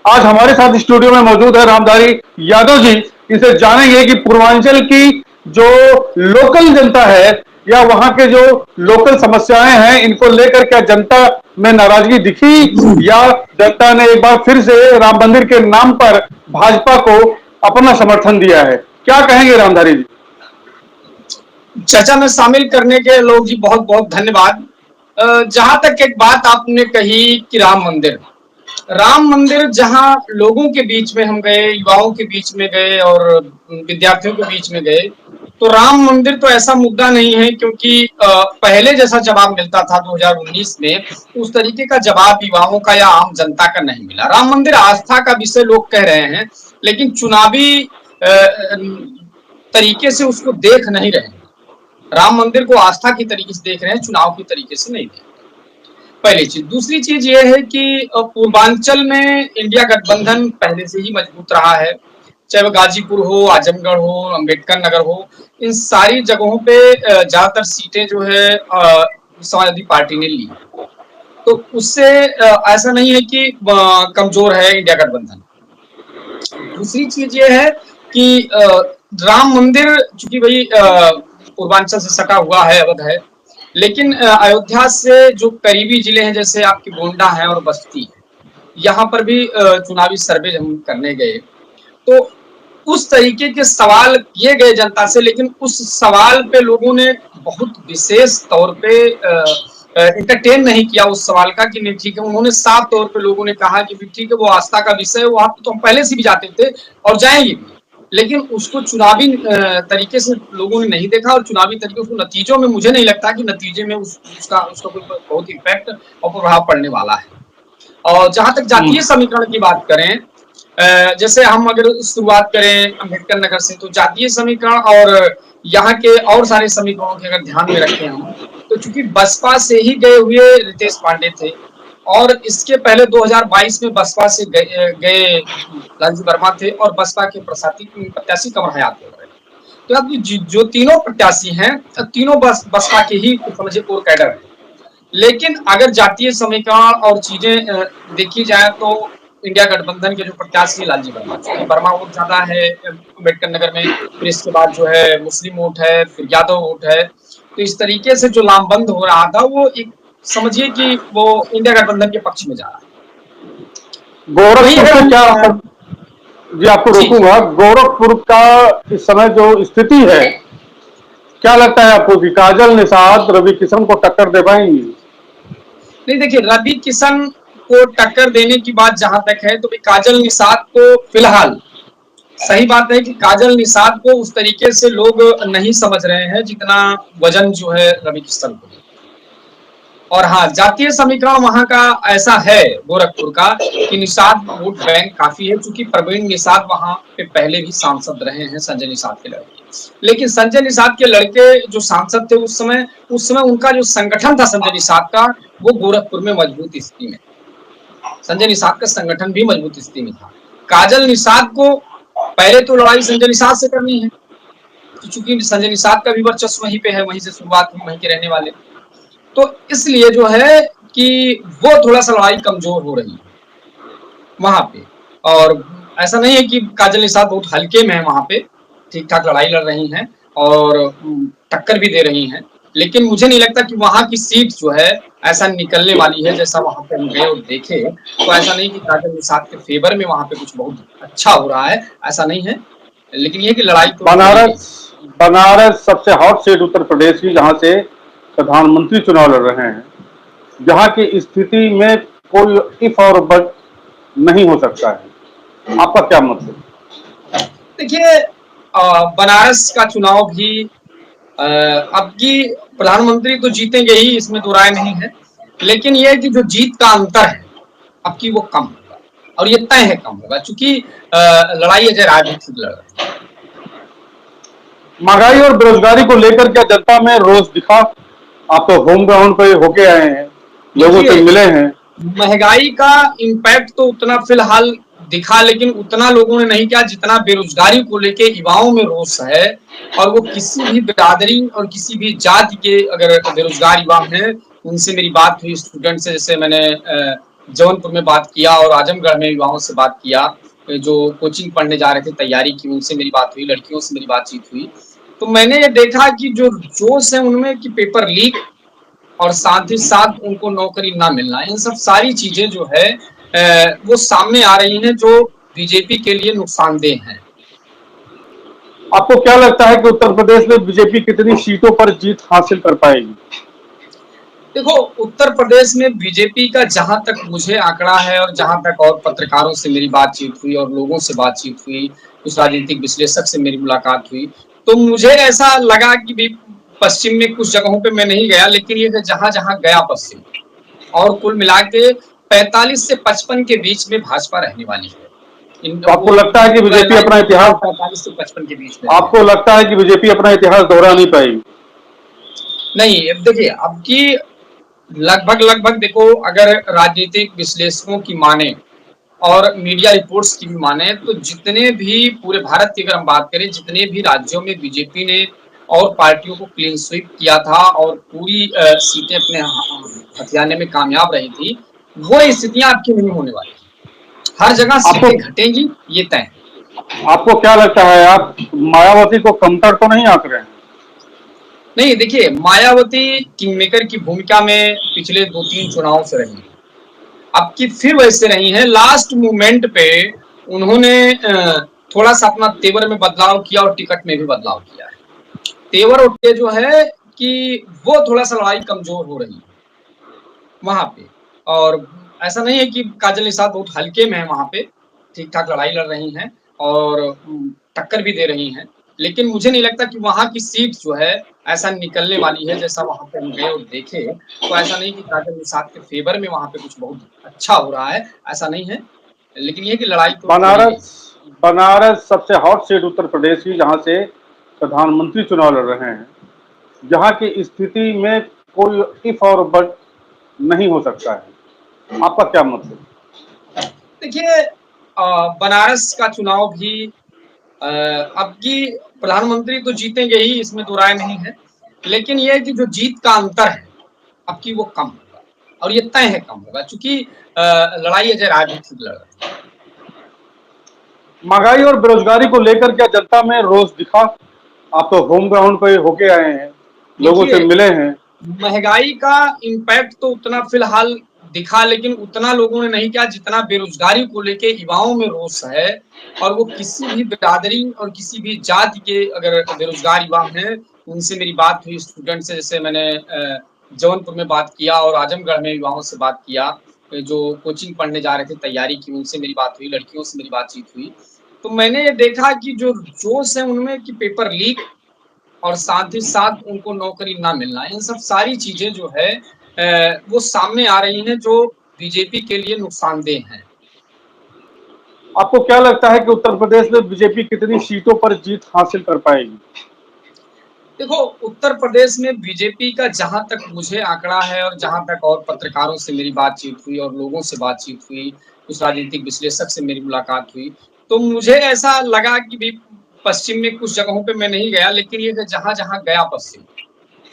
आज हमारे साथ स्टूडियो में मौजूद है रामधारी यादव जी। इनसे जानेंगे कि पूर्वांचल की जो लोकल जनता है या वहां के जो लोकल समस्याएं हैं, इनको लेकर क्या जनता में नाराजगी दिखी या जनता ने एक बार फिर से राम मंदिर के नाम पर भाजपा को अपना समर्थन दिया है। क्या कहेंगे रामधारी जी? चर्चा में शामिल करने के लोग जी बहुत बहुत धन्यवाद। जहां तक एक बात आपने कही कि राम मंदिर जहां लोगों के बीच में हम गए, युवाओं के बीच में गए और विद्यार्थियों के बीच में गए, तो राम मंदिर तो ऐसा मुद्दा नहीं है, क्योंकि पहले जैसा जवाब मिलता था 2019 में, उस तरीके का जवाब युवाओं का या आम जनता का नहीं मिला। राम मंदिर आस्था का विषय लोग कह रहे हैं, लेकिन चुनावी तरीके से उसको देख नहीं रहे हैं। राम मंदिर को आस्था की तरीके से देख रहे हैं, चुनाव की तरीके से नहीं देख रहे। पहली चीज। दूसरी चीज ये है कि पूर्वांचल में इंडिया गठबंधन पहले से ही मजबूत रहा है, चाहे वो गाजीपुर हो, आजमगढ़ हो, अम्बेडकर नगर हो, इन सारी जगहों पे ज्यादातर सीटें जो है समाजवादी पार्टी ने ली। तो उससे ऐसा नहीं है कि कमजोर है इंडिया गठबंधन। दूसरी चीज ये है कि राम मंदिर चूंकि भाई पूर्वांचल से सटा हुआ है, अवध है, लेकिन अयोध्या से जो करीबी जिले हैं, जैसे आपके गोंडा है और बस्ती है, यहाँ पर भी चुनावी सर्वे हम करने गए, तो उस तरीके के सवाल किए गए जनता से, लेकिन उस सवाल पे लोगों ने बहुत विशेष तौर पे इंटरटेन नहीं किया उस सवाल का कि नहीं ठीक है। उन्होंने साफ तौर पे लोगों ने कहा कि ठीक है, वो आस्था का विषय है, वहां तो हम पहले से भी जाते थे और जाएंगे भी, लेकिन उसको चुनावी तरीके से लोगों ने नहीं देखा, और चुनावी तरीके उसको नतीजों में मुझे नहीं लगता कि नतीजे में उसका कोई बहुत इफेक्ट और प्रभाव पड़ने वाला है। और जहां तक जातीय समीकरण की बात करें, जैसे हम अगर शुरुआत करें अम्बेडकर नगर से, तो जातीय समीकरण और यहाँ के और सारे समीकरणों के अगर ध्यान में रखें हम, तो चूंकि बसपा से ही गए हुए रितेश पांडे थे, और इसके पहले 2022 में बसपा से गए लालजी वर्मा थे, और बसपा के प्रत्याशी कमर हयात हो रहे। तो अब जो तीनों प्रत्याशी हैं, तीनों बसपा के ही समझे कोर कैडर है। लेकिन अगर जातीय समीकरण और चीजें देखी जाए, तो इंडिया गठबंधन के जो प्रत्याशी लालजी वर्मा, चूंकि वर्मा वोट ज्यादा है अम्बेडकर नगर में, फिर इसके बाद जो है मुस्लिम वोट है, फिर यादव वोट है, तो इस तरीके से जो लामबंद हो रहा था, वो एक समझिए कि वो इंडिया गठबंधन के पक्ष में जा रहा है। गोरखपुर से क्या जी आपको रोकूंगा। गोरखपुर का इस समय जो स्थिति है, क्या लगता है आपको कि काजल निषाद रवि किशन को टक्कर दे पाएंगी? नहीं, देखिए, रवि किशन को टक्कर देने की बात जहां तक है, तो काजल निषाद को फिलहाल, सही बात है कि काजल निषाद को उस तरीके से लोग नहीं समझ रहे हैं जितना वजन जो है रवि किशन को। और हाँ, जातीय समीकरण वहां का ऐसा है गोरखपुर का कि निषाद वोट बैंक काफी है, क्योंकि प्रवीण निषाद वहां पे पहले भी सांसद रहे हैं, संजय निषाद के लड़के। लेकिन संजय निषाद के लड़के जो सांसद थे उस समय उनका जो संगठन था संजय निषाद का, वो गोरखपुर में मजबूत स्थिति में, संजय निषाद का संगठन भी मजबूत स्थिति में था। काजल निषाद को पहले तो लड़ाई संजय निषाद से करनी है, क्योंकि संजय निषाद का भी वर्चस्व वहीं पे है, वहीं से शुरुआत हुई, वहीं के रहने वाले, तो इसलिए जो है कि वो थोड़ा सा लड़ाई कमजोर हो रही है वहां पे। और ऐसा नहीं है कि काजल निषाद बहुत हल्के में है, वहां पे ठीक ठाक लड़ाई लड़ रही हैं और टक्कर भी दे रही हैं, लेकिन मुझे नहीं लगता कि वहां की सीट जो है ऐसा निकलने वाली है। जैसा वहां पे हम गए और देखे, तो ऐसा नहीं कि काजल निषाद के फेवर में वहां पे कुछ बहुत अच्छा हो रहा है, ऐसा नहीं है। लेकिन ये कि लड़ाई तो बनारस सबसे हॉट सीट उत्तर प्रदेश की, जहां से प्रधानमंत्री चुनाव लड़ रहे हैं, जहां की स्थिति में कोई इफ और बट नहीं हो सकता है। आपका क्या मतलब? देखिए, बनारस का चुनाव भी अब की प्रधानमंत्री तो जीतेंगे ही, इसमें दो राय नहीं है, लेकिन यह कि जो जीत का अंतर है अब की वो कम होगा, और ये तय है कम होगा, क्योंकि लड़ाई अजय राय भी ठीक लड़ रहे हैं। महंगाई और बेरोजगारी को लेकर क्या जनता में रोष दिखा? आप तो होम ग्राउंड पे होके आए हैं, लोगों से मिले हैं। महंगाई का इम्पैक्ट तो उतना फिलहाल दिखा, लेकिन उतना लोगों ने नहीं किया जितना बेरोजगारी को लेके युवाओं में रोष है। और वो किसी भी बिरादरी और किसी भी जाति के अगर बेरोजगार युवा हैं, उनसे मेरी बात हुई, स्टूडेंट से, जैसे मैंने जौनपुर में बात किया और आजमगढ़ में युवाओं से बात किया, जो कोचिंग पढ़ने जा रहे थे, तैयारी की, उनसे मेरी बात हुई, लड़कियों से मेरी बातचीत हुई। तो मैंने ये देखा कि जो जोश है उनमें कि पेपर लीक और साथ ही साथ उनको नौकरी ना मिलना, इन सब सारी चीजें जो है वो सामने आ रही हैं, जो बीजेपी के लिए नुकसानदेह हैं। आपको क्या लगता है कि उत्तर प्रदेश में बीजेपी कितनी सीटों पर जीत हासिल कर पाएगी? देखो, उत्तर प्रदेश में बीजेपी का जहां तक मुझे आंकड़ा है और जहां तक और पत्रकारों से मेरी बातचीत हुई और लोगों से बातचीत हुई, कुछ राजनीतिक विश्लेषक से मेरी मुलाकात हुई, तो मुझे ऐसा लगा कि भी पश्चिम में कुछ जगहों पे मैं नहीं गया, लेकिन ये जहां जहां गया पश्चिम, और कुल मिला के 45 से 55 के बीच में भाजपा रहने वाली है। तो आपको लगता है कि बीजेपी अपना इतिहास 45 से 55 के बीच में आपको लगता है कि बीजेपी अपना इतिहास दोहरा नहीं पाएगी? नहीं, अब देखिए, अब की लगभग लगभग देखो, अगर राजनीतिक विश्लेषकों की माने और मीडिया रिपोर्ट्स की भी माने, तो जितने भी पूरे भारत की अगर हम बात करें, जितने भी राज्यों में बीजेपी ने और पार्टियों को क्लीन स्वीप किया था और पूरी सीटें अपने हथियाने में कामयाब रही थी, वो स्थितियां आपकी नहीं होने वाली। हर जगह आपको सीटें घटेंगी, ये तय है। आपको क्या लगता है, आप मायावती को कमतर तो नहीं आंक रहे हैं? नहीं, देखिए, मायावती किंगमेकर की भूमिका में पिछले 2-3 चुनाव से रही, अब की फिर वैसे रही हैं। लास्ट मोमेंट पे उन्होंने थोड़ा सा अपना तेवर में बदलाव किया और टिकट में भी बदलाव किया है। तेवर और ये जो है कि वो थोड़ा सा लड़ाई कमजोर हो रही है वहां पे, और ऐसा नहीं है कि काजल निषाद बहुत हल्के में है वहां पे, ठीक ठाक लड़ाई लड़ रही हैं और टक्कर भी दे रही हैं, लेकिन मुझे नहीं लगता कि वहां की सीट जो है ऐसा निकलने वाली है। जैसा वहां पे हम गए और देखे, तो ऐसा नहीं कि काजल निषाद के फेवर में वहां पे कुछ बहुत अच्छा हो रहा है, ऐसा नहीं है, लेकिन ये कि लड़ाई तो हो ही रही बनारस बनारस सबसे हॉट सीट उत्तर प्रदेश की, जहां से प्रधानमंत्री चुनाव लड़ रहे हैं, यहाँ की स्थिति में कोई इफ और बट नहीं हो सकता है। आपका क्या मतलब? है। देखिए, बनारस का चुनाव भी अब की प्रधानमंत्री तो जीतेंगे ही, इसमें दो राय नहीं है, लेकिन यह है कि जो जीत का अंतर है अब की वो कम होगा, और ये तय है कम होगा, चूंकि लड़ाई अजय राय भी ठीक लड़ रहे हैं। महंगाई और बेरोजगारी को लेकर क्या जनता में रोष दिखा? आप तो होम ग्राउंड पे होके आए हैं, लोगों से देखिए, मिले हैं। महंगाई का इम्पैक्ट तो उतना फिलहाल दिखा, लेकिन उतना लोगों ने नहीं किया जितना बेरोजगारी को लेके युवाओं में रोष है। और वो किसी भी बिरादरी और किसी भी जाति के अगर बेरोजगार युवा हैं, उनसे मेरी बात हुई, स्टूडेंट से, जैसे मैंने जौनपुर में बात किया और आजमगढ़ में युवाओं से बात किया, जो कोचिंग पढ़ने जा रहे थे, तैयारी की, उनसे मेरी बात हुई, लड़कियों से मेरी बातचीत हुई। तो मैंने ये देखा कि जो जोश है उनमें कि पेपर लीक और साथ ही साथ उनको नौकरी ना मिलना, इन सब सारी चीजें जो है वो सामने आ रही हैं, जो बीजेपी के लिए नुकसानदेह हैं। आपको क्या लगता है कि उत्तर प्रदेश में बीजेपी कितनी सीटों पर जीत हासिल कर पाएगी? देखो, उत्तर प्रदेश में बीजेपी का जहां तक मुझे आंकड़ा है और जहां तक और पत्रकारों से मेरी बातचीत हुई और लोगों से बातचीत हुई, कुछ राजनीतिक विश्लेषक से मेरी मुलाकात हुई, तो मुझे ऐसा लगा कि भी पश्चिम में कुछ जगहों पे मैं नहीं गया, लेकिन ये जहां जहां गया पश्चिम,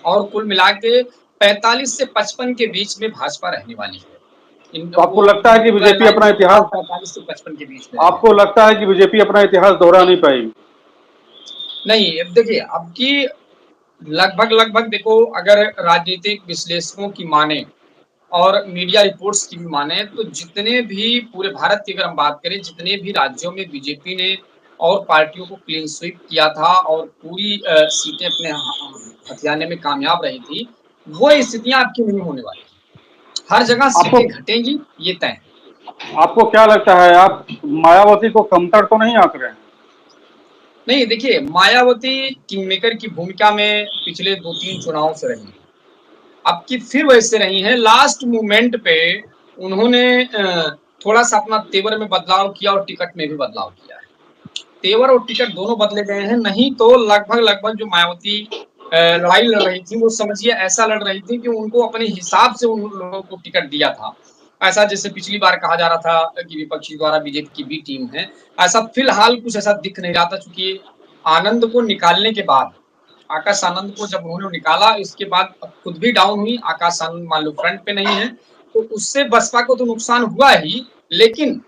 और कुल मिला के 45 से 55 के बीच में भाजपा रहने वाली है। तो आपको वो लगता है कि पूरा बीजेपी लाइन अपना इतिहास 45 से 55 के बीच में रहेगा। आपको लगता है कि बीजेपी अपना इतिहास दोहरा नहीं पाएगी? नहीं, अब देखिए, अब की लगभग लगभग देखो, अगर राजनीतिक विश्लेषकों की माने और मीडिया रिपोर्ट्स की भी माने, तो जितने भी पूरे भारत की अगर हम बात करें, जितने भी राज्यों में बीजेपी ने और पार्टियों को क्लीन स्वीप किया था और पूरी सीटें अपने हथियाने में कामयाब रही थी, वो स्थितियां आपकी नहीं होने वाली। हर जगह आपको सीटें घटेंगी, ये तय है। आपको क्या लगता है, आप मायावती को कमतर तो नहीं आंक रहे हैं? नहीं, देखिए, मायावती किंगमेकर की भूमिका में पिछले 2-3 चुनाव से रही, अब की फिर वैसे रही हैं। लास्ट मोमेंट पे उन्होंने थोड़ा सा अपना तेवर में बदलाव किया और टिकट में भी बदलाव किया है। तेवर और टिकट दोनों बदले गए हैं, नहीं तो लगभग लगभग जो मायावती लड़ाई लड़ रही थी, वो समझिए ऐसा लड़ रही थी कि उनको अपने हिसाब से उन लोगों को टिकट दिया था। ऐसा जैसे पिछली बार कहा जा रहा था कि विपक्षी द्वारा बीजेपी की बी टीम है, ऐसा फिलहाल कुछ ऐसा दिख नहीं रहा था, चूंकि आनंद को निकालने के बाद, आकाश आनंद को जब उन्होंने निकाला, इसके बाद खुद भी डाउन हुई। आकाश आनंद मान लो फ्रंट पे नहीं है, तो उससे बसपा को तो नुकसान हुआ ही, लेकिन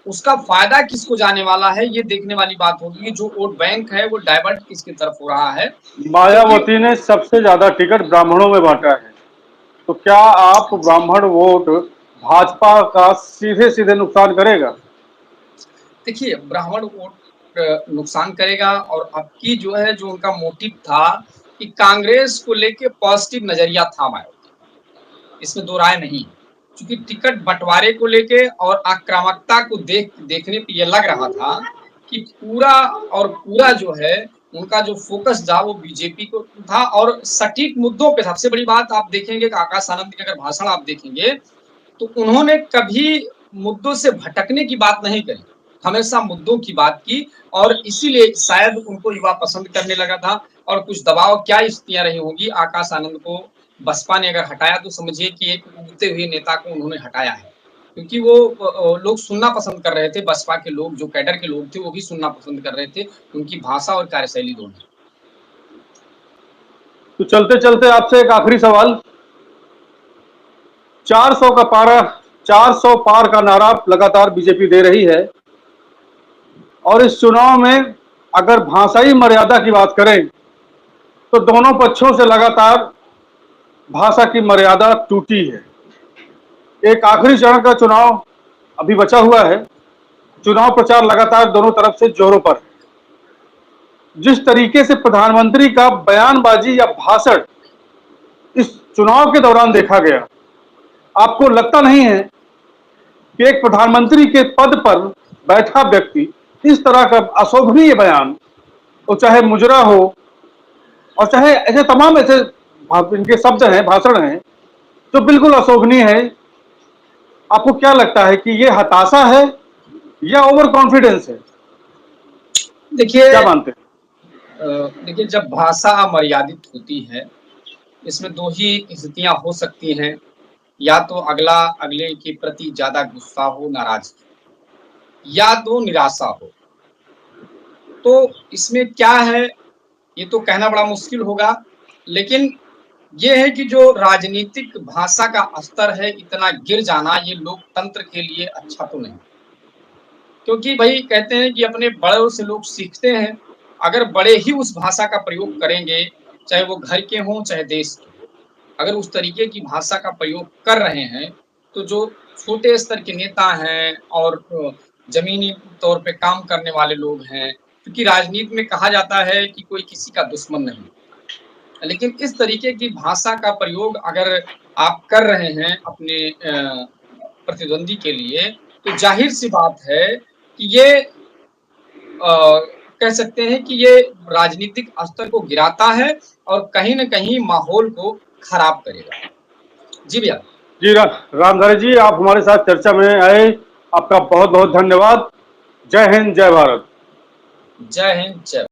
उसका फायदा किसको जाने वाला है, ये देखने वाली बात होगी कि जो वोट बैंक है वो डाइवर्ट किसकी तरफ हो रहा है। क्योंकि मायावती ने सबसे ज्यादा टिकट ब्राह्मणों में बांटा है, तो क्या आप ब्राह्मण वोट भाजपा का सीधे सीधे नुकसान करेगा? देखिए, ब्राह्मण वोट नुकसान करेगा, और आपकी जो है, जो उनका मोटिव था कि कांग्रेस को लेके पॉजिटिव नजरिया था मायावती, इसमें दो राय नहीं है। क्योंकि टिकट बंटवारे को लेके और आक्रामकता को देखने पे ये लग रहा था कि पूरा और पूरा जो है, उनका जो फोकस था वो बीजेपी को था, और सटीक मुद्दों पे। सबसे बड़ी बात आप देखेंगे कि आकाश आनंद के अगर भाषण आप देखेंगे, तो उन्होंने कभी मुद्दों से भटकने की बात नहीं करी, हमेशा मुद्दों की बात की, और इसीलिए शायद उनको युवा पसंद करने लगा था। और कुछ दबाव क्या स्थितियां रही होंगी, आकाश आनंद को बसपा ने अगर हटाया तो समझिए कि एक उगते हुए नेता को उन्होंने हटाया है। क्योंकि वो लोग सुनना पसंद कर रहे थे, बसपा के लोग, जो कैडर के लोग थे, वो भी सुनना पसंद कर रहे थे, उनकी भाषा और कार्यशैली दोनों। तो चलते चलते आपसे एक आखिरी सवाल। 400 का पारा, 400 पार का नारा लगातार बीजेपी दे रही है, और इस चुनाव में अगर भाषाई मर्यादा की बात करें तो दोनों पक्षों से लगातार भाषा की मर्यादा टूटी है। एक आखिरी चरण का चुनाव अभी बचा हुआ है, चुनाव प्रचार लगातार दोनों तरफ से जोरों पर है। जिस तरीके से प्रधानमंत्री का बयानबाजी या भाषण इस चुनाव के दौरान देखा गया, आपको लगता नहीं है कि एक प्रधानमंत्री के पद पर बैठा व्यक्ति इस तरह का अशोभनीय बयान, वो चाहे मुजरा हो और चाहे ऐसे तमाम ऐसे इनके शब्द हैं, भाषण हैं जो बिल्कुल अशोभनीय है, आपको क्या लगता है कि ये हताशा है या ओवर कॉन्फिडेंस है? देखिए, क्या मानते हैं? देखिए, जब भाषा अमर्यादित होती है, इसमें दो ही स्थितियां हो सकती हैं। या तो अगला अगले के प्रति ज्यादा गुस्सा हो, नाराजगी, या तो निराशा हो। तो इसमें क्या है, ये तो कहना बड़ा मुश्किल होगा, लेकिन ये है कि जो राजनीतिक भाषा का स्तर है, इतना गिर जाना, ये लोकतंत्र के लिए अच्छा तो नहीं। क्योंकि भाई कहते हैं कि अपने बड़ों से लोग सीखते हैं। अगर बड़े ही उस भाषा का प्रयोग करेंगे, चाहे वो घर के हों चाहे देश के, अगर उस तरीके की भाषा का प्रयोग कर रहे हैं, तो जो छोटे स्तर के नेता हैं और जमीनी तौर पे काम करने वाले लोग हैं, क्योंकि राजनीति में कहा जाता है कि कोई किसी का दुश्मन नहीं, लेकिन इस तरीके की भाषा का प्रयोग अगर आप कर रहे हैं अपने प्रतिद्वंदी के लिए, तो जाहिर सी बात है कि ये कह सकते हैं कि ये राजनीतिक स्तर को गिराता है और कहीं न कहीं माहौल को खराब करेगा। जी भैया। जी रामधारी जी, आप हमारे साथ चर्चा में आए, आपका बहुत बहुत धन्यवाद। जय हिंद, जय भारत। जय हिंद, जय